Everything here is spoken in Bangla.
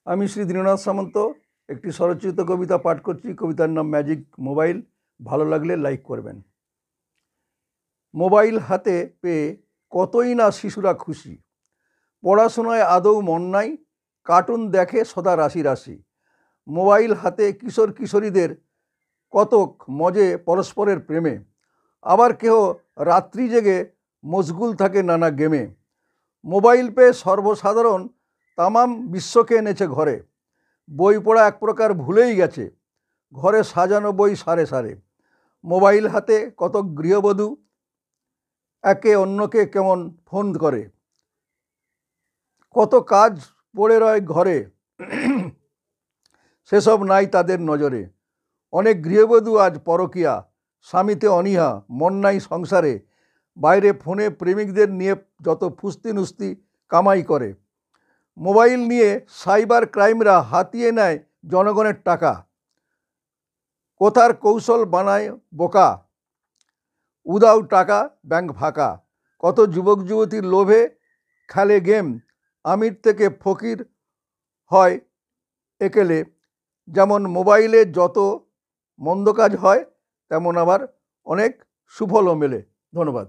আমি শ্রী দীননাথ সামন্ত একটি স্বরচিত কবিতা পাঠ করছি। কবিতার নাম ম্যাজিক মোবাইল। ভালো লাগলে লাইক করবেন। মোবাইল হাতে পেয়ে কতই না শিশুরা খুশি, পড়াশোনায় আদৌ মন নাই, কার্টুন দেখে সদা রাশি রাশি। মোবাইল হাতে কিশোর কিশোরীদের কতক মজে পরস্পরের প্রেমে, আবার কেহ রাত্রি জেগে মশগুল থাকে নানা গেমে। মোবাইল পেয়ে সর্বসাধারণ তামাম বিশ্বকে এনেছে ঘরে, বই পড়া এক প্রকার ভুলেই গেছে, ঘরে সাজানো বই সারে সারে। মোবাইল হাতে কত গৃহবধূ একে অন্যকে কেমন ফোন করে, কত কাজ পড়ে রয় ঘরে, সেসব নাই তাদের নজরে। অনেক গৃহবধূ আজ পরকীয়া, স্বামীতে অনীহা, মন নাই সংসারে, বাইরে ফোনে প্রেমিকদের নিয়ে যত ফুস্তি নুস্তি কামাই করে। মোবাইল নিয়ে সাইবার ক্রাইমরা হাতিয়ে নেয় জনগণের টাকা, কোথার কৌশল বানায় বোকা, উদাও টাকা ব্যাংক ফাঁকা। কত যুবক যুবতীর লোভে খেলে গেম, আমির থেকে ফকির হয় একেলে। যেমন মোবাইলে যত মন্দ কাজ হয়, তেমন আবার অনেক সুফলও মেলে। ধন্যবাদ।